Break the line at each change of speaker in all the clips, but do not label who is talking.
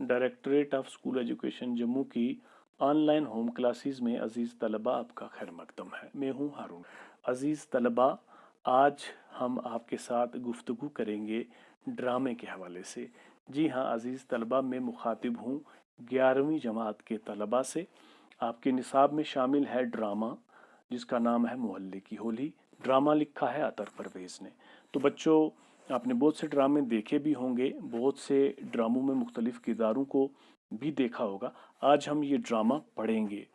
Directorate of school education Jammu की online home classes में अज़ीज़ तलबा आपका खैर मकदम है। मैं हूं हारून। अज़ीज़ तलबा, आज हम आपके साथ गुफ्तगू करेंगे ड्रामे के हवाले से। जी हाँ अज़ीज़ तलबा, मैं मुखातिब हूँ 11वीं जमात के तलबा से। आपके निसाब में शामिल है ड्रामा जिसका नाम है मोहल्ले की होली। ड्रामा लिखा है अतर परवेज़ ने। तो बच्चों, आपने बहुत से ड्रामे देखे भी होंगे, बहुत से ड्रामों में मुख्तलिफ किरदारों को भी देखा होगा। आज हम ये ड्रामा पढ़ेंगे।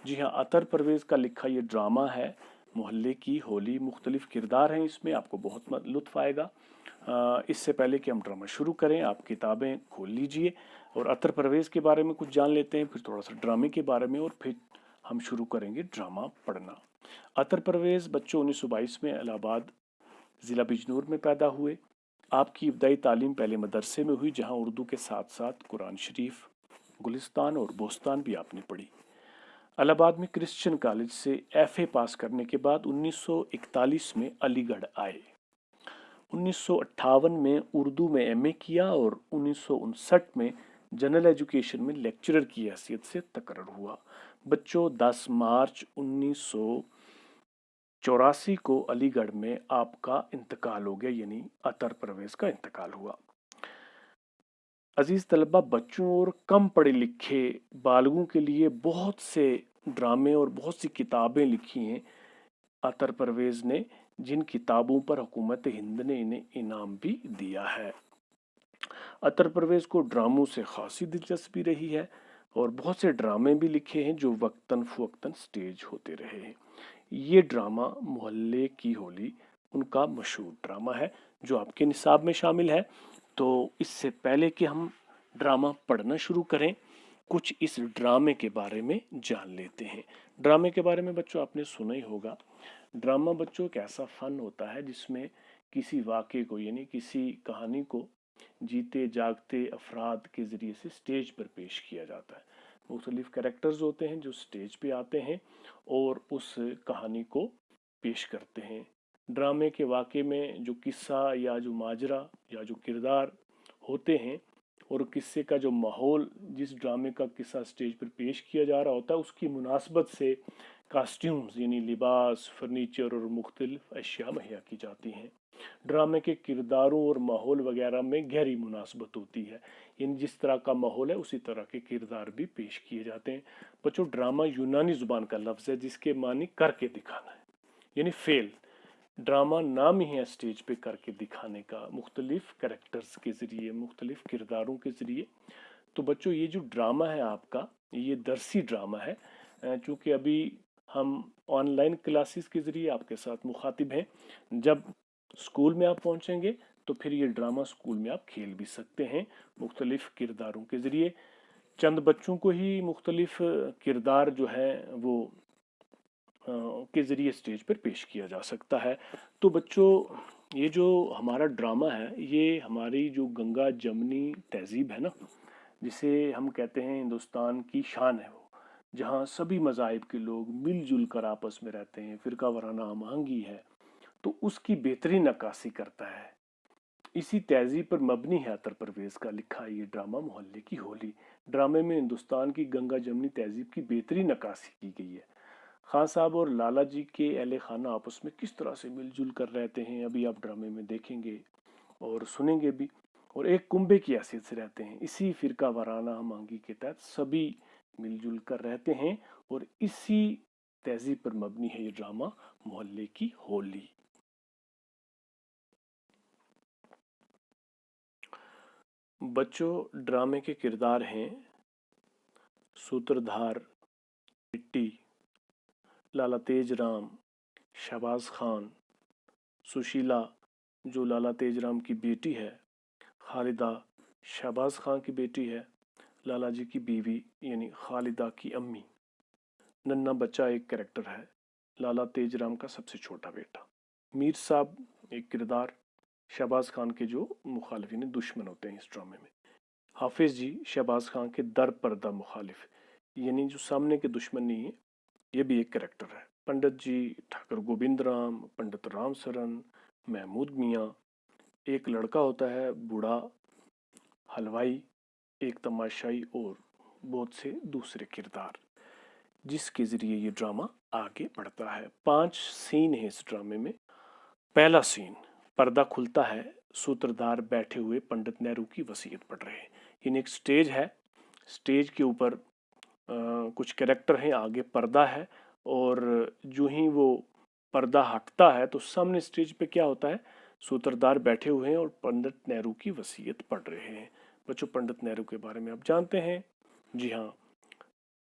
जी हाँ, अतर परवेज़ का लिखा ये ड्रामा है मोहल्ले की होली। मुख्तलिफ किरदार हैं इसमें, आपको बहुत लुत्फ़ आएगा। इससे पहले कि हम ड्रामा शुरू करें, आप किताबें खोल लीजिए और अतर परवेज़ के बारे में कुछ जान लेते हैं, फिर थोड़ा सा ड्रामे के बारे में, और फिर हम शुरू करेंगे ड्रामा पढ़ना। अतर परवेज़ बच्चों 1922 में इलाहाबाद ज़िला बिजनौर में पैदा हुए। आपकी इब्तदाई तालीम पहले मदरसे में हुई, जहाँ उर्दू के साथ साथ कुरान शरीफ, गुलिस्तान और बोस्तान भी आपने पढ़ी। इलाहाबाद में क्रिश्चियन कॉलेज से एफए पास करने के बाद 1941 में अलीगढ़ आए। 1958 में उर्दू में एमए किया और 1959 में जनरल एजुकेशन में लेक्चरर की हैसियत से तकर्रर हुआ। बच्चों, 10 मार्च 1984 को अलीगढ़ में आपका इंतकाल हो गया, यानी अतर परवेज़ का इंतकाल हुआ। अजीज तलबा, बच्चों और कम पढ़े लिखे बालगों के लिए बहुत से ड्रामे और बहुत सी किताबें लिखी हैं अतर परवेज़ ने, जिन किताबों पर हुकूमत हिंद ने इन्हें इनाम भी दिया है। अतर परवेज़ को ड्रामों से खासी दिलचस्पी रही है और बहुत से ड्रामे भी लिखे हैं जो वक्तन फ़वक्तन स्टेज होते रहे हैं। ये ड्रामा मोहल्ले की होली उनका मशहूर ड्रामा है जो आपके निसाब में शामिल है। तो इससे पहले कि हम ड्रामा पढ़ना शुरू करें, कुछ इस ड्रामे के बारे में जान लेते हैं। ड्रामे के बारे में बच्चों आपने सुना ही होगा। ड्रामा बच्चों एक ऐसा फ़न होता है जिसमें किसी वाक़े को, यानी किसी कहानी को जीते जागते अफराद के ज़रिए से स्टेज पर पेश किया जाता है। मुख्तलिफ कैरेक्टर्स होते हैं जो स्टेज पे आते हैं और उस कहानी को पेश करते हैं। ड्रामे के वाक़े में जो किस्सा या जो माजरा या जो किरदार होते हैं और किस्से का जो माहौल, जिस ड्रामे का किस्सा स्टेज पर पेश किया जा रहा होता है, उसकी मुनासबत से कास्ट्यूम्स यानी लिबास, फर्नीचर और मुख्तलिफ अशिया मुहैया की जाती हैं। ड्रामे के किरदारों और माहौल वगैरह में गहरी मुनासबत होती है, यानी जिस तरह का माहौल है उसी तरह के किरदार भी पेश किए जाते हैं। बच्चों, ड्रामा यूनानी जुबान का लफ्ज़ है जिसके मानी करके दिखाना है, यानी फेल। ड्रामा नाम ही है स्टेज पे करके दिखाने का, मुख्तलिफ कैरेक्टर्स के ज़रिए, मुख्तलिफ किरदारों के ज़रिए। तो बच्चों, ये जो ड्रामा है आपका, ये दरसी ड्रामा है। चूँकि अभी हम ऑनलाइन क्लासेस के ज़रिए आपके साथ मुखातिब हैं। जब स्कूल में आप पहुँचेंगे तो फिर ये ड्रामा स्कूल में आप खेल भी सकते हैं मुख्तलिफ किरदारों के ज़रिए। चंद बच्चों को ही मुख्तलिफ किरदार जो है वो के ज़रिए स्टेज पर पेश किया जा सकता है। तो बच्चों, ये जो हमारा ड्रामा है, ये हमारी जो गंगा जमनी तहजीब है ना, जिसे हम कहते हैं हिंदुस्तान की शान है, वो जहाँ सभी मज़ाहिब के लोग मिलजुल कर आपस में रहते हैं, फ़िरका वाराना हमआहंगी है, तो उसकी बेहतरीन नक्काशी करता है। इसी तहजीब पर मबनी है अतर परवेज़ का लिखा ये ड्रामा मोहल्ले की होली। ड्रामे में हिंदुस्तान की गंगा जमनी तहजीब की बेहतरीन नक्काशी की गई है। खान साहब और लाला जी के अहले खाना आपस में किस तरह से मिलजुल कर रहते हैं, अभी आप ड्रामे में देखेंगे और सुनेंगे भी, और एक कुंबे की हैसियत से रहते हैं। इसी फ़िरका वाराना हमआहंगी के तहत सभी मिलजुल कर रहते हैं और इसी तहजीब पर मबनी है ये ड्रामा मोहल्ले की होली। बच्चों, ड्रामे के किरदार हैं सूत्रधार, मिट्टी, लाला तेज राम, शहबाज खान, सुशीला जो लाला तेज राम की बेटी है, खालिदा शहबाज खान की बेटी है, लाला जी की बीवी यानी खालिदा की अम्मी। नन्ना बच्चा एक कैरेक्टर है, लाला तेज राम का सबसे छोटा बेटा। मीर साहब एक किरदार, शहबाज खान के जो मुखालिफिन दुश्मन होते हैं इस ड्रामे में। हाफिज जी शहबाज खान के दर पर्दा मुखालिफ, यानी जो सामने के दुश्मन नहीं है, ये भी एक कैरेक्टर है। पंडित जी ठाकुर गोविंद राम, पंडित राम सरन, महमूद मियाँ। एक लड़का होता है बूढ़ा हलवाई, एक तमाशाई और बहुत से दूसरे किरदार, जिसके ज़रिए ये ड्रामा आगे बढ़ता है। 5 सीन है इस ड्रामे में। पहला सीन, पर्दा खुलता है, सूत्रधार बैठे हुए पंडित नेहरू की वसीयत पढ़ रहे हैं। इन एक स्टेज है, स्टेज के ऊपर कुछ कैरेक्टर हैं, आगे पर्दा है, और जो ही वो पर्दा हटता है तो सामने स्टेज पे क्या होता है, सूत्रधार बैठे हुए हैं और पंडित नेहरू की वसीयत पढ़ रहे हैं। बच्चों, पंडित नेहरू के बारे में आप जानते हैं। जी हाँ,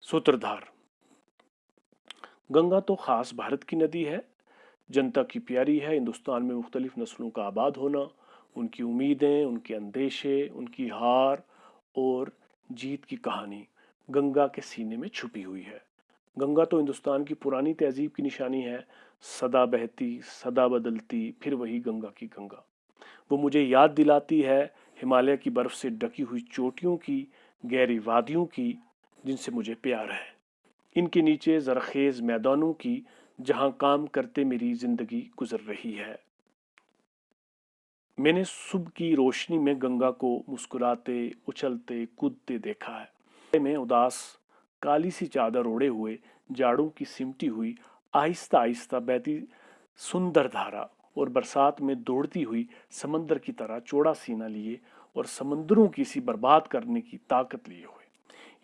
सूत्रधार। गंगा तो खास भारत की नदी है, जनता की प्यारी है। हिंदुस्तान में मुख्तलिफ नस्लों का आबाद होना, उनकी उम्मीदें, उनके अंदेशे, उनकी हार और जीत की कहानी गंगा के सीने में छुपी हुई है। गंगा तो हिंदुस्तान की पुरानी तहजीब की निशानी है, सदा बहती, सदा बदलती, फिर वही गंगा की गंगा। वो मुझे याद दिलाती है हिमालय की बर्फ से ढकी हुई चोटियों की, गहरी वादियों की, जिनसे मुझे प्यार है। इनके नीचे जरखेज मैदानों की, जहां काम करते मेरी जिंदगी गुजर रही है। मैंने सुबह की रोशनी में गंगा को मुस्कुराते, उछलते, कूदते देखा है। में उदास काली सी चादर ओढ़े हुए, जाड़ों की सिमटी हुई, आहिस्ता आहिस्ता बहती सुंदर धारा, और बरसात में दौड़ती हुई समंदर की तरह चौड़ा सीना लिए और समंदरों की सी बर्बाद करने की ताकत लिए हुए।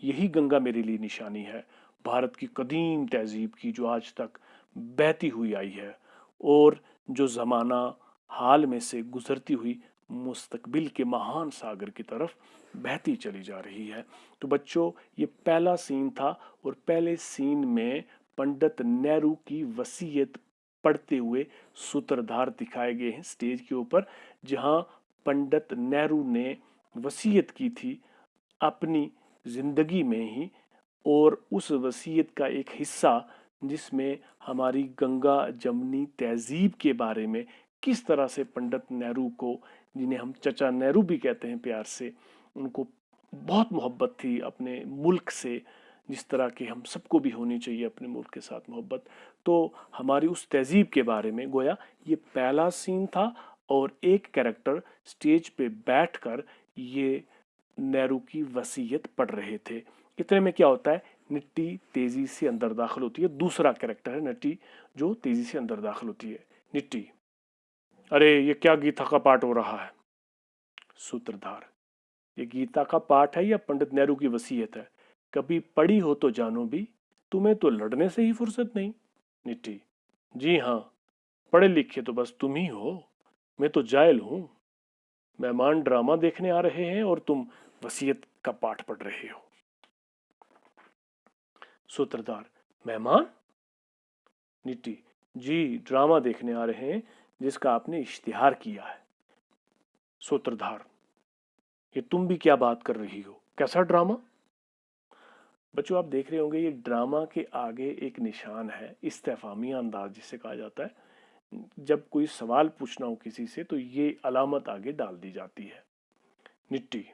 यही गंगा मेरे लिए निशानी है, भारत की कदीम तहजीब की, जो आज तक बहती हुई आई है और जो ज़माना हाल में से गुजरती हुई मुस्तकबिल के महान सागर की तरफ बहती चली जा रही है। तो बच्चों, ये पहला सीन था, और पहले सीन में पंडित नेहरू की वसीयत पढ़ते हुए सूत्रधार दिखाए गए हैं स्टेज के ऊपर, जहां पंडित नेहरू ने वसीयत की थी अपनी जिंदगी में ही, और उस वसीयत का एक हिस्सा जिसमें हमारी गंगा जमनी तहजीब के बारे में किस तरह से पंडित नेहरू को, जिन्हें हम चचा नेहरू भी कहते हैं प्यार से, उनको बहुत मोहब्बत थी अपने मुल्क से, जिस तरह की हम सबको भी होनी चाहिए अपने मुल्क के साथ मोहब्बत। तो हमारी उस तहजीब के बारे में गोया ये पहला सीन था, और एक कैरेक्टर स्टेज पे बैठकर ये नेहरू की वसीयत पढ़ रहे थे। इतने में क्या होता है, निट्टी तेजी से अंदर दाखिल होती है। दूसरा कैरेक्टर है निट्टी, जो तेजी से अंदर दाखिल होती है। निट्टी, अरे ये क्या गीता का पाठ हो रहा है? सूत्रधार, ये गीता का पाठ है या पंडित नेहरू की वसीयत है? कभी पढ़ी हो तो जानो भी, तुम्हें तो लड़ने से ही फुर्सत नहीं। निट्टी, जी हाँ, पढ़े लिखे तो बस तुम ही हो, मैं तो जाहिल हूं। मेहमान ड्रामा देखने आ रहे हैं और तुम वसीयत का पाठ पढ़ रहे हो। सूत्रधार, मेहमान? निट्टी, जी, ड्रामा देखने आ रहे हैं जिसका आपने इश्तिहार किया है। सूत्रधार, ये तुम भी क्या बात कर रही हो, कैसा ड्रामा? बच्चों, आप देख रहे होंगे ये ड्रामा के आगे एक निशान है, इस्तेफामी अंदाज जिसे कहा जाता है। जब कोई सवाल पूछना हो किसी से तो ये अलामत आगे डाल दी जाती है। निट्टी,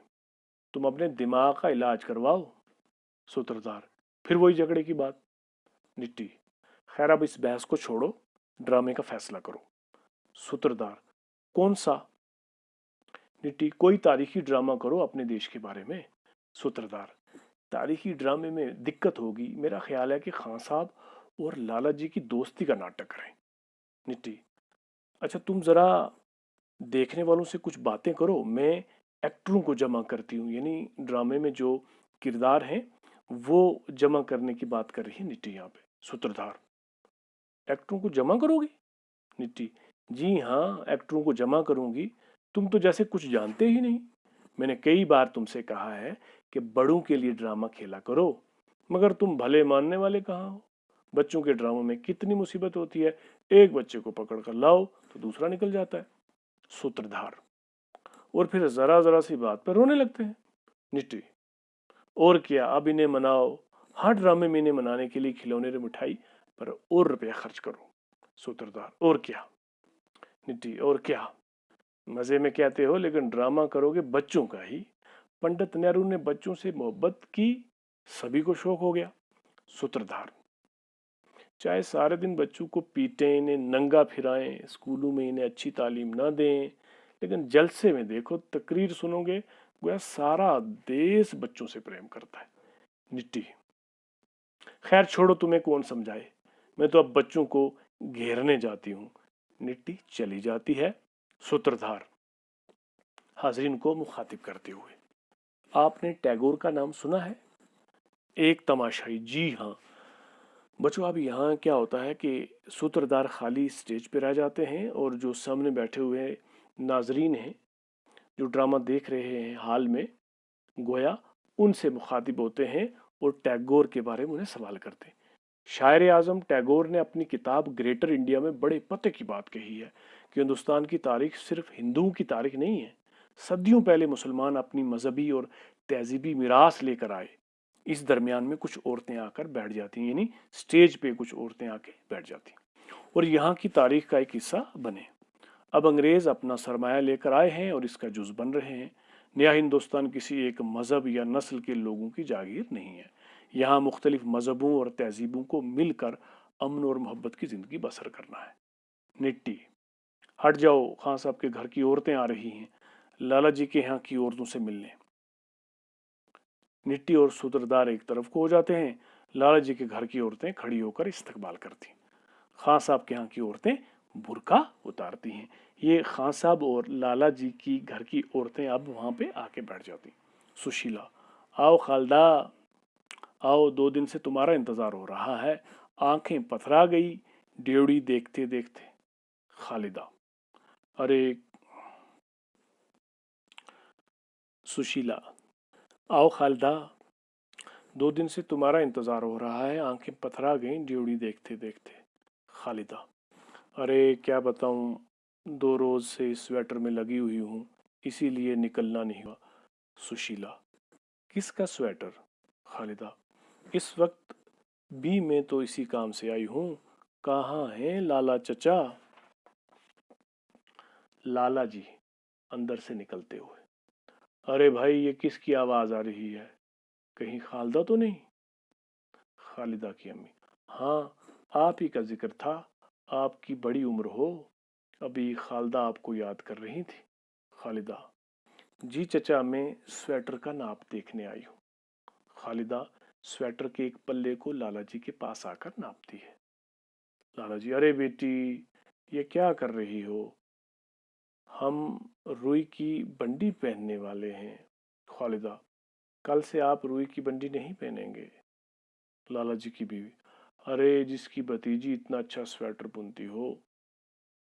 तुम अपने दिमाग का इलाज करवाओ। सूत्रधार, फिर वही झगड़े की बात। निट्टी, खैर अब इस बहस को छोड़ो, ड्रामे का फैसला करो। सूत्रधार, कौन सा? निट्टी, कोई तारीखी ड्रामा करो अपने देश के बारे में। सूत्रधार, तारीखी ड्रामे में दिक्कत होगी, मेरा ख्याल है कि खान साहब और लाला जी की दोस्ती का नाटक करें। निट्टी, अच्छा तुम जरा देखने वालों से कुछ बातें करो, मैं एक्टरों को जमा करती हूँ, यानी ड्रामे में जो किरदार हैं वो जमा करने की बात कर रही है निट्टी यहाँ पे। सूत्रधार, एक्टरों को जमा करोगी? निट्टी, जी हाँ, एक्टरों को जमा करूंगी। तुम तो जैसे कुछ जानते ही नहीं। मैंने कई बार तुमसे कहा है कि बड़ों के लिए ड्रामा खेला करो, मगर तुम भले मानने वाले कहाँ हो। बच्चों के ड्रामों में कितनी मुसीबत होती है, एक बच्चे को पकड़ कर लाओ तो दूसरा निकल जाता है। सूत्रधार, और फिर जरा जरा सी बात पर रोने लगते हैं। निट्टी, और क्या, अब इन्हें मनाओ, हर ड्रामे में इन्हें मनाने के लिए खिलौने और मिठाई पर और रुपया खर्च करो। सूत्रधार, और क्या? निट्टी, और क्या, मजे में कहते हो लेकिन ड्रामा करोगे बच्चों का ही। पंडित नेहरू ने बच्चों से मोहब्बत की, सभी को शौक हो गया। सूत्रधार, चाहे सारे दिन बच्चों को पीटें, इन्हें नंगा फिराएं, स्कूलों में इन्हें अच्छी तालीम ना दें, लेकिन जलसे में देखो, तकरीर सुनोगे, गोया सारा देश बच्चों से प्रेम करता है। निट्टी, खैर छोड़ो, तुम्हें कौन समझाए, मैं तो अब बच्चों को घेरने जाती हूँ। निट्टी चली जाती है। सूत्रधार हाजरीन को मुखातिब करते हुए, आपने टैगोर का नाम सुना है? एक तमाशाई, जी हाँ। बच्चों, अब यहाँ क्या होता है कि सूत्रधार खाली स्टेज पे रह जाते हैं और जो सामने बैठे हुए नाजरीन हैं, जो ड्रामा देख रहे हैं हाल में, गोया उनसे मुखातिब होते हैं और टैगोर के बारे में उन्हें सवाल करते हैं। शायर आजम टैगोर ने अपनी किताब ग्रेटर इंडिया में बड़े पते की बात कही है कि हिंदुस्तान की तारीख सिर्फ हिंदुओं की तारीख नहीं है। सदियों पहले मुसलमान अपनी मजहबी और तहजीबी मिरास लेकर आए। इस दरमियान में कुछ औरतें आकर बैठ जाती हैं, यानी स्टेज पे कुछ औरतें आके बैठ जाती और यहाँ की तारीख का एक हिस्सा बने। अब अंग्रेज अपना सरमाया लेकर आए हैं और इसका जुज बन रहे हैं। नया हिंदुस्तान किसी एक मजहब या नस्ल के लोगों की जागीर नहीं है। यहाँ मुख्तलिफ मजहबों और तहजीबों को मिलकर अमन और मोहब्बत की जिंदगी बसर करना है। निट्टी, हट जाओ, खान साहब के घर की औरतें आ रही हैं लाला जी के यहाँ की औरतों से मिलने। निट्टी और सूत्रधार एक तरफ को हो जाते हैं। लाला जी के घर की औरतें खड़ी होकर इस्तकबाल करती हैं। खान साहब के यहाँ की औरतें बुर्का उतारती हैं। ये खान साहब और लाला जी की घर की औरतें अब वहाँ पे आके बैठ जाती। सुशीला, आओ खालदा, आओ, 2 दिन से तुम्हारा इंतजार हो रहा है। आंखें पथरा गई ड्योढ़ी देखते देखते। खालिदा, अरे। सुशीला, आओ खालिदा, 2 दिन से तुम्हारा इंतजार हो रहा है। आंखें पथरा गई ड्योढ़ी देखते देखते। खालिदा, अरे क्या बताऊं, 2 रोज से इस स्वेटर में लगी हुई हूँ, इसीलिए निकलना नहीं हुआ। सुशीला, किसका स्वेटर? खालिदा, इस वक्त भी मैं तो इसी काम से आई हूँ। कहाँ हैं लाला चचा? लाला जी अंदर से निकलते हुए, अरे भाई, ये किसकी आवाज आ रही है? कहीं खालदा तो नहीं? खालिदा की अम्मी, हाँ, आप ही का जिक्र था। आपकी बड़ी उम्र हो, अभी खालदा आपको याद कर रही थी। खालिदा, जी चचा, मैं स्वेटर का नाप देखने आई हूँ। खालिदा स्वेटर के एक पल्ले को लाला जी के पास आकर नापती है। लाला जी, अरे बेटी, ये क्या कर रही हो? हम रुई की बंडी पहनने वाले हैं। खालिदा, कल से आप रुई की बंडी नहीं पहनेंगे। लाला जी की बीवी, अरे जिसकी भतीजी इतना अच्छा स्वेटर बुनती हो,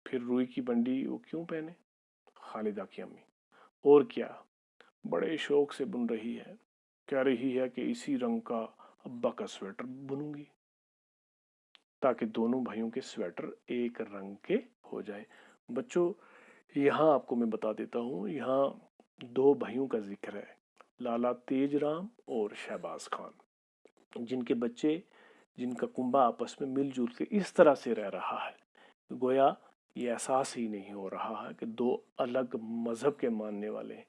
फिर रुई की बंडी वो क्यों पहने? खालिदा की अम्मी, और क्या, बड़े शौक से बुन रही है। कह रही है कि इसी रंग का अब्बा का स्वेटर बुनूंगी, ताकि दोनों भाइयों के स्वेटर एक रंग के हो जाए। बच्चों, यहाँ आपको मैं बता देता हूँ, यहाँ 2 भाइयों का जिक्र है, लाला तेजराम और शहबाज खान, जिनके बच्चे, जिनका कुंबा आपस में मिलजुल के इस तरह से रह रहा है, गोया ये एहसास ही नहीं हो रहा है कि 2 अलग मजहब के मानने वाले हैं।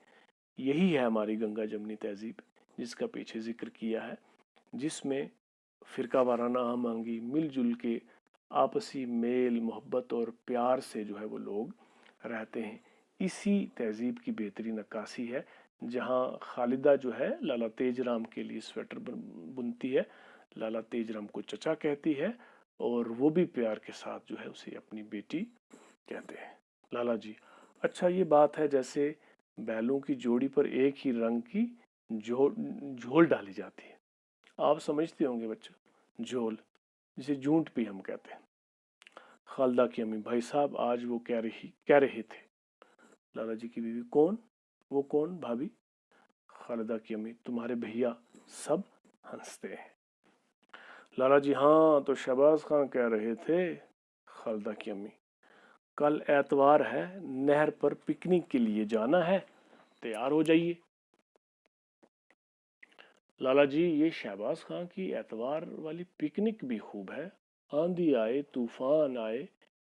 यही है हमारी गंगा जमनी तहजीब, जिसका पीछे जिक्र किया है, जिसमें फिरका वाराना मांगी मिलजुल के आपसी मेल मोहब्बत और प्यार से जो है वो लोग रहते हैं। इसी तहजीब की बेहतरीन अक्कासी है, जहाँ खालिदा जो है लाला तेजराम के लिए स्वेटर बुनती है, लाला तेजराम को चचा कहती है, और वो भी प्यार के साथ जो है उसे अपनी बेटी कहते हैं। लाला जी, अच्छा ये बात है, जैसे बैलों की जोड़ी पर एक ही रंग की झोल डाली जाती है, आप समझते होंगे बच्चों, झोल, जिसे जूंट भी हम कहते हैं। खालदा की अम्मी, भाई साहब आज वो कह रहे थे। लाला जी की बीवी, कौन? वो कौन भाभी? खालिदा की अम्मी, तुम्हारे भैया। सब हंसते हैं। लाला जी, हाँ, तो शहबाज खान कह रहे थे। खालिदा की अम्मी, कल एतवार है, नहर पर पिकनिक के लिए जाना है, तैयार हो जाइए। लाला जी, ये शहबाज खान की एतवार वाली पिकनिक भी खूब है, आंधी आए तूफान आए,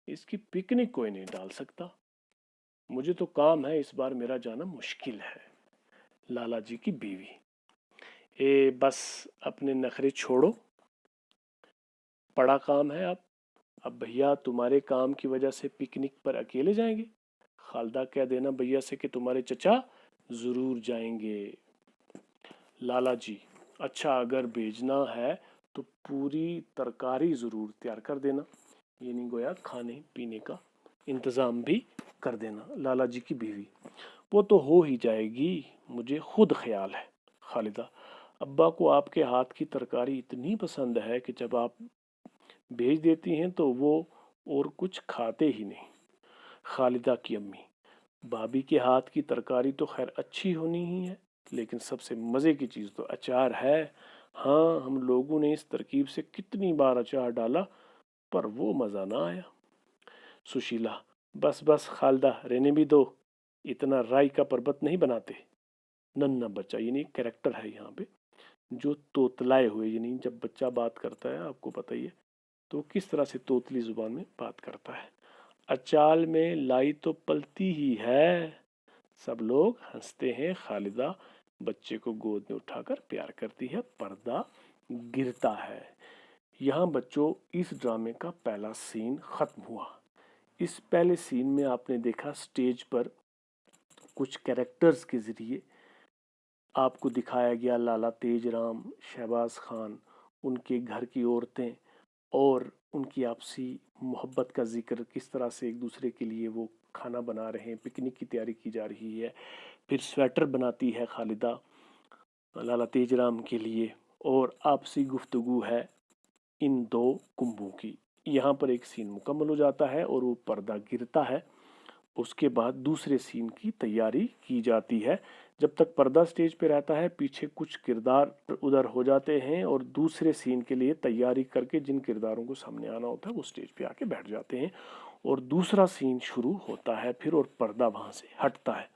इसकी पिकनिक कोई नहीं डाल सकता। मुझे तो काम है, इस बार मेरा जाना मुश्किल है। लाला जी की बीवी, ए बस अपने नखरे छोड़ो, बड़ा काम है अब भैया तुम्हारे काम की वजह से पिकनिक पर अकेले जाएंगे? खालिदा कह देना भैया से कि तुम्हारे चचा ज़रूर जाएंगे। लाला जी, अच्छा अगर भेजना है तो पूरी तरकारी ज़रूर तैयार कर देना, ये नहीं गोया खाने पीने का इंतज़ाम भी कर देना। लाला जी की बीवी, वो तो हो ही जाएगी, मुझे खुद ख्याल है। खालिदा, अब्बा को आपके हाथ की तरकारी इतनी पसंद है कि जब आप भेज देती हैं तो वो और कुछ खाते ही नहीं। खालिदा की अम्मी, भाभी के हाथ की तरकारी तो खैर अच्छी होनी ही है, लेकिन सबसे मज़े की चीज़ तो अचार है। हाँ, हम लोगों ने इस तरकीब से कितनी बार अचार डाला पर वो मज़ा ना आया। सुशीला, बस बस खालिदा, रहने भी दो, इतना राई का पर्वत नहीं बनाते। नन्ना बच्चा, यानी कैरेक्टर है यहाँ पे, जो तोतलाए हुए, यानी जब बच्चा बात करता है आपको पता ही है तो किस तरह से तोतली जुबान में बात करता है। अचाल में लाई तो पलती ही है। सब लोग हंसते हैं। खालिदा बच्चे को गोद में उठाकर प्यार करती है। पर्दा गिरता है। यहाँ बच्चों इस ड्रामे का पहला सीन खत्म हुआ। इस पहले सीन में आपने देखा स्टेज पर कुछ कैरेक्टर्स के जरिए आपको दिखाया गया लाला तेजराम, शहबाज खान, उनके घर की औरतें और उनकी आपसी मोहब्बत का जिक्र, किस तरह से एक दूसरे के लिए वो खाना बना रहे हैं, पिकनिक की तैयारी की जा रही है। फिर स्वेटर बनाती है खालिदा लाला तेजराम के लिए और आपसी गुफ्तगू है इन दो कुंभों की। यहाँ पर एक सीन मुकम्मल हो जाता है और वो पर्दा गिरता है। उसके बाद दूसरे सीन की तैयारी की जाती है। जब तक पर्दा स्टेज पे रहता है पीछे कुछ किरदार उधर हो जाते हैं और दूसरे सीन के लिए तैयारी करके जिन किरदारों को सामने आना होता है वो स्टेज पे आके बैठ जाते हैं और दूसरा सीन शुरू होता है फिर, और पर्दा वहां से हटता है।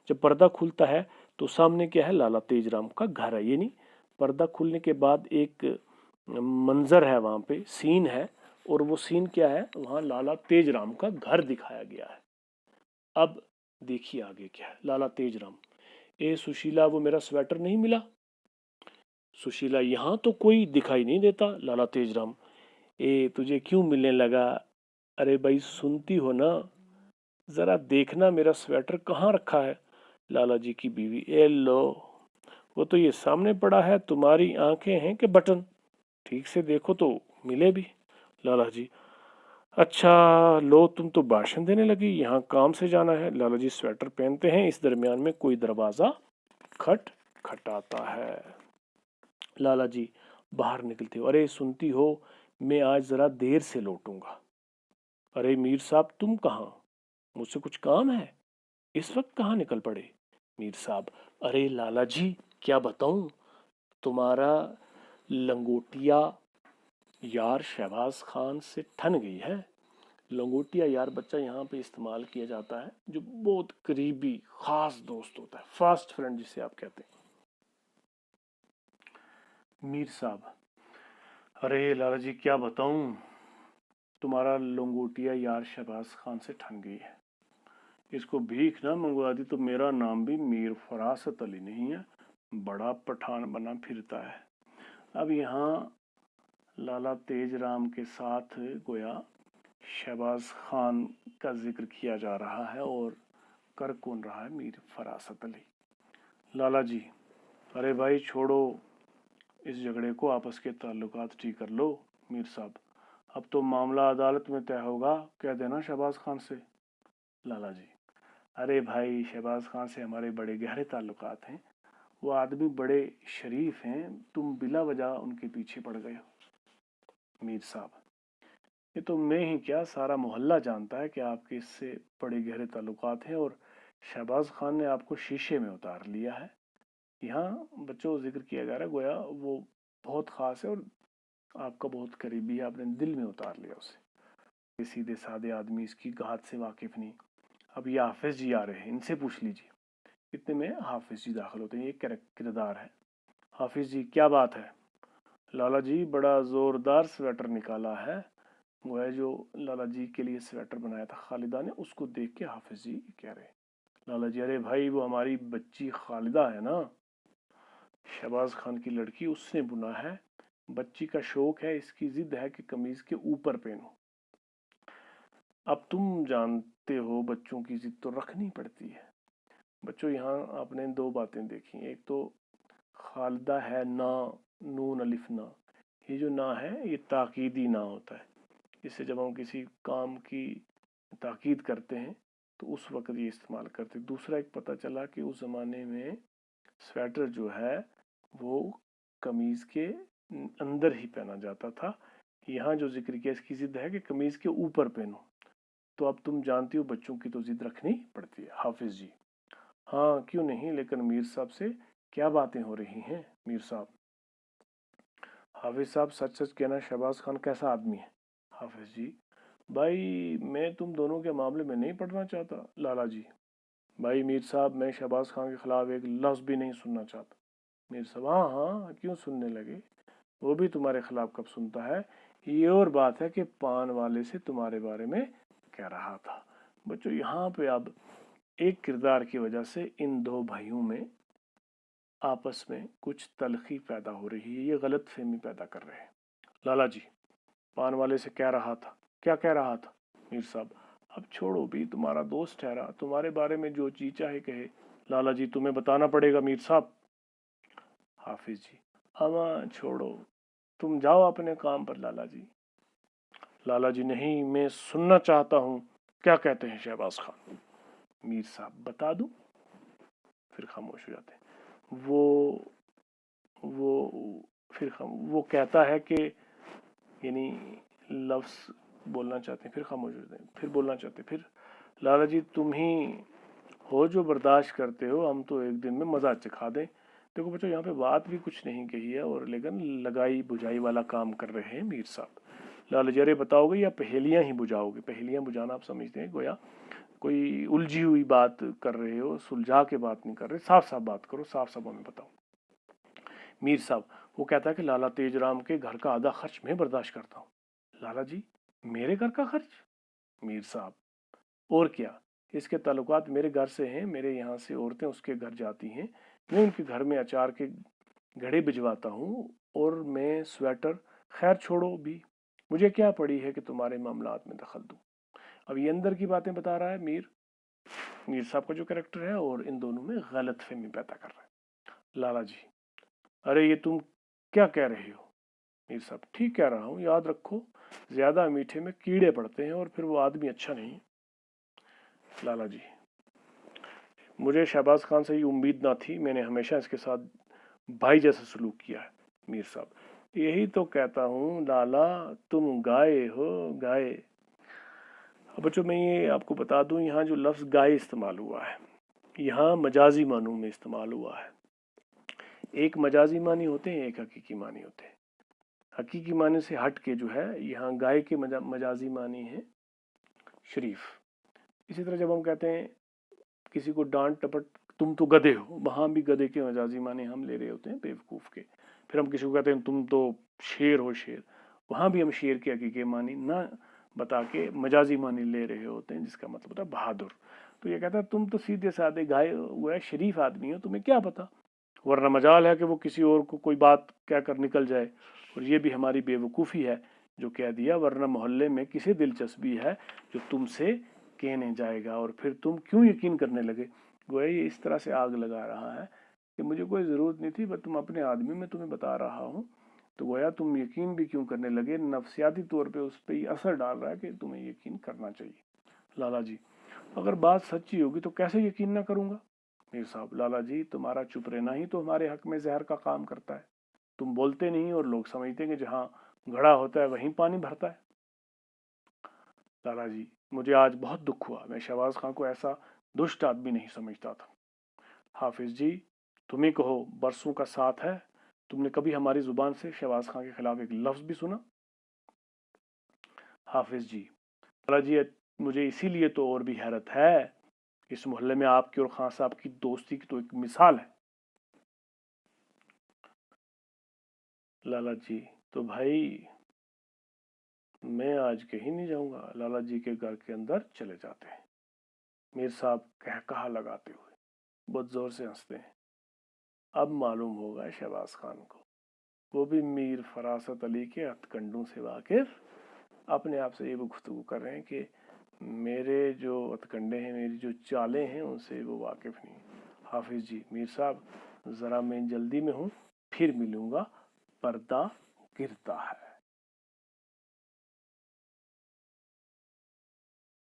जब पर्दा खुलता है तो सामने क्या है, लाला तेजराम का घर है। ये नहीं, पर्दा खुलने के बाद एक मंजर है, वहां पे सीन है और वो सीन क्या है, वहां लाला तेजराम का घर दिखाया गया है। अब देखिए आगे क्या है। लाला तेजराम, ए सुशीला, वो मेरा स्वेटर नहीं मिला। सुशीला, यहाँ तो कोई दिखाई नहीं देता। लाला तेजराम, ए तुझे क्यों मिलने लगा? अरे भाई सुनती हो ना, जरा देखना मेरा स्वेटर कहाँ रखा है। लाला जी की बीवी, ए लो, वो तो ये सामने पड़ा है, तुम्हारी आंखें हैं कि बटन, ठीक से देखो तो मिले भी। लाला जी, अच्छा लो, तुम तो भाषण देने लगी, यहाँ काम से जाना है। लाला जी स्वेटर पहनते हैं। इस दरमियान में कोई दरवाजा खट खटाता है। लाला जी बाहर निकलते हो, अरे सुनती हो, मैं आज जरा देर से लौटूंगा। अरे मीर साहब तुम कहाँ, मुझसे कुछ काम है, इस वक्त कहाँ निकल पड़े? मीर साहब, अरे लाला जी क्या बताऊं, तुम्हारा लंगोटिया यार शहबाज खान से ठन गई है। लंगोटिया यार बच्चा यहाँ पे इस्तेमाल किया जाता है जो बहुत करीबी खास दोस्त होता है, फास्ट फ्रेंड जिसे आप कहते हैं। मीर साहब, अरे लाला जी क्या बताऊं, तुम्हारा लंगोटिया यार शहबाज खान से ठन गई है। इसको भीख ना मंगवा दी तो मेरा नाम भी मीर फरासत अली नहीं है, बड़ा पठान बना फिरता है। अब यहाँ लाला तेजराम के साथ गोया शहबाज खान का जिक्र किया जा रहा है और कर कौन रहा है, मीर फरासत अली। लाला जी, अरे भाई छोड़ो इस झगड़े को, आपस के ताल्लुकात ठीक कर लो। मीर साहब, अब तो मामला अदालत में तय होगा, कह देना शहबाज खान से। लाला जी, अरे भाई शहबाज खान से हमारे बड़े गहरे ताल्लुकात हैं, वो आदमी बड़े शरीफ हैं, तुम बिला वजह उनके पीछे पड़ गए हो। मीर साहब, ये तो मैं ही क्या, सारा मोहल्ला जानता है कि आपके इससे बड़े गहरे ताल्लुकात हैं और शहबाज खान ने आपको शीशे में उतार लिया है। यहाँ बच्चों जिक्र किया जा रहा है गोया वो बहुत ख़ास है और आपका बहुत करीबी है, आपने दिल में उतार लिया उसे। ये सीधे साधे आदमी इसकी घात से वाकिफ़ नहीं। अब ये हाफिज जी आ रहे हैं, इनसे पूछ लीजिए। इतने में हाफिज जी दाखिल होते हैं, ये किरदार है। हाफिज जी, क्या बात है? लाला जी बड़ा ज़ोरदार स्वेटर निकाला है। वो है जो लाला जी के लिए स्वेटर बनाया था खालिदा ने, उसको देख के हाफिज जी कह रहे, लाला जी, अरे भाई वो हमारी बच्ची खालिदा है ना, शहबाज खान की लड़की, उसने बुना है। बच्ची का शौक है, इसकी जिद है कि कमीज के ऊपर पहनो। अब तुम रखते हो, बच्चों की जिद तो रखनी पड़ती है। बच्चों यहाँ आपने दो बातें देखी, एक तो खालिदा है ना, नून अलिफ ना, ये जो ना है ये ताकीदी ना होता है। इससे जब हम किसी काम की ताकीद करते हैं तो उस वक्त ये इस्तेमाल करते। दूसरा एक पता चला कि उस ज़माने में स्वेटर जो है वो कमीज़ के अंदर ही पहना जाता था। यहाँ जो जिक्र किया इसकी जिद है कि कमीज़ के ऊपर पहनो। तो अब तुम जानती हो बच्चों की तो जिद रखनी पड़ती है। हाफिज जी, हाँ क्यों नहीं, लेकिन मीर साहब से क्या बातें हो रही हैं मीर साहब? हाफिज साहब, सच सच कहना, शहबाज खान कैसा आदमी है? हाफिज जी, भाई मैं तुम दोनों के मामले में नहीं पढ़ना चाहता। लाला जी, भाई मीर साहब, मैं शहबाज खान के खिलाफ एक लफ्ज़ भी नहीं सुनना चाहता। मीर साहब, हाँ हाँ क्यों सुनने लगे, वो भी तुम्हारे खिलाफ कब सुनता है। ये और बात है कि पान वाले से तुम्हारे बारे में कह रहा था। बच्चों यहाँ पे अब एक किरदार की वजह से इन दो भाइयों में आपस में कुछ तलखी पैदा हो रही है, ये गलत फहमी पैदा कर रहे हैं। लाला जी, पान वाले से कह रहा था, क्या कह रहा था? मीर साहब, अब छोड़ो भी, तुम्हारा दोस्त ठहरा, तुम्हारे बारे में जो जी चाहे कहे। लाला जी, तुम्हें बताना पड़ेगा मीर साहब। हाफिज जी, अमा छोड़ो, तुम जाओ अपने काम पर लाला जी। लाला जी, नहीं, मैं सुनना चाहता हूँ, क्या कहते हैं शहबाज खान? मीर साहब, बता दूं? फिर खामोश हो जाते हैं। वो वो कहता है कि, यानी लफ्ज़ बोलना चाहते हैं, फिर खामोश हो जाते हैं, फिर बोलना चाहते हैं, फिर लाला जी तुम ही हो जो बर्दाश्त करते हो, हम तो एक दिन में मज़ा चखा दें। देखो बच्चों, यहाँ पे बात भी कुछ नहीं कही है और लेकिन लगाई बुझाई वाला काम कर रहे हैं मीर साहब। लाला जी, अरे बताओगे या पहेलियाँ ही बुझाओगे? पहेलियाँ बुझाना आप समझते हैं गोया कोई उलझी हुई बात कर रहे हो, सुलझा के बात नहीं कर रहे, साफ साफ बात करो, साफ साफ हमें बताओ। मीर साहब, वो कहता है कि लाला तेजराम के घर का आधा खर्च मैं बर्दाश्त करता हूँ। लाला जी, मेरे घर का खर्च? मीर साहब, और क्या, इसके ताल्लुकात मेरे घर से हैं, मेरे यहाँ से औरतें उसके घर जाती हैं, मैं उनके घर में अचार के घड़े भिजवाता हूँ और मैं स्वेटर। खैर छोड़ो भी, मुझे क्या पड़ी है कि तुम्हारे मामलात में दखल दूँ। अब ये अंदर की बातें बता रहा है मीर साहब का जो कैरेक्टर है, और इन दोनों में गलत फहमी पैदा कर रहा है। लाला जी, अरे ये तुम क्या कह रहे हो? मीर साहब, ठीक कह रहा हूँ, याद रखो, ज्यादा मीठे में कीड़े पड़ते हैं और फिर वो आदमी अच्छा नहीं है। लाला जी, मुझे शहबाज खान से ये उम्मीद ना थी, मैंने हमेशा इसके साथ भाई जैसा सलूक किया है। मीर साहब, यही तो कहता हूँ लाला, तुम गाय हो, गाय। अब बच्चों मैं ये आपको बता दूं, यहाँ जो लफ्ज़ गाय इस्तेमाल हुआ है, यहाँ मजाजी मानों में इस्तेमाल हुआ है। एक मजाजी मानी होते हैं, एक हकीकी मानी होते हैं। हकीकी मानी से हट के जो है यहाँ गाय के मजाजी मानी है शरीफ। इसी तरह जब हम कहते हैं किसी को डांट टपट, तुम तो गधे हो, वहाँ भी गधे के मजाजी माने हम ले रहे होते हैं, बेवकूफ़ के। फिर हम किसी को कहते हैं तुम तो शेर हो, शेर, वहाँ भी हम शेर के हकीकी मानी ना बता के मजाजी मानी ले रहे होते हैं, जिसका मतलब होता है बहादुर। तो ये कहता है तुम तो सीधे साधे गाय हुआ है, शरीफ आदमी हो, तुम्हें क्या पता, वरना मजाल है कि वो किसी और को कोई बात कह कर निकल जाए, और ये भी हमारी बेवकूफ़ी है जो कह दिया, वरना मोहल्ले में किसे दिलचस्पी है जो तुमसे कहने जाएगा, और फिर तुम क्यों यकीन करने लगे। गोया ये इस तरह से आग लगा रहा है कि मुझे कोई ज़रूरत नहीं थी, बस तुम अपने आदमी, मैं तुम्हें बता रहा हूँ, तो गोया तुम यकीन भी क्यों करने लगे। नफसियाती तौर पे उस पर ये असर डाल रहा है कि तुम्हें यकीन करना चाहिए। लाला जी, अगर बात सच्ची होगी तो कैसे यकीन ना करूँगा? मीर साहब, लाला जी तुम्हारा चुप रहना ही तो हमारे हक में जहर का काम करता है। तुम बोलते नहीं और लोग समझते हैं कि जहाँ घड़ा होता है वहीं पानी भरता है। लाला जी, मुझे आज बहुत दुख हुआ, मैं शहबाज खान को ऐसा दुष्ट आदमी नहीं समझता था। हाफिज जी, तुम ही कहो, बरसों का साथ है, तुमने कभी हमारी जुबान से शहबाज खान के खिलाफ एक लफ्ज भी सुना? हाफिज जी, लाला जी, मुझे इसीलिए तो और भी हैरत है, इस मोहल्ले में आपकी और खान साहब की दोस्ती की तो एक मिसाल है। लाला जी, तो भाई मैं आज कहीं नहीं जाऊंगा। लाला जी के घर के अंदर चले जाते हैं। मीर साहब कह कहा लगाते हुए बहुत जोर से हंसते हैं। अब मालूम होगा शहबाज खान को, वो भी मीर फरासत अली के हथकंडों से वाकिफ, अपने आप से ये गुफ्तगू कर रहे हैं कि میرے جو ہتھکنڈے ہیں، میری جو چالیں ہیں، ان سے وہ واقف نہیں۔ حافظ جی، میر صاحب ذرا میں جلدی میں ہوں، پھر ملوں گا، پردہ گرتا ہے۔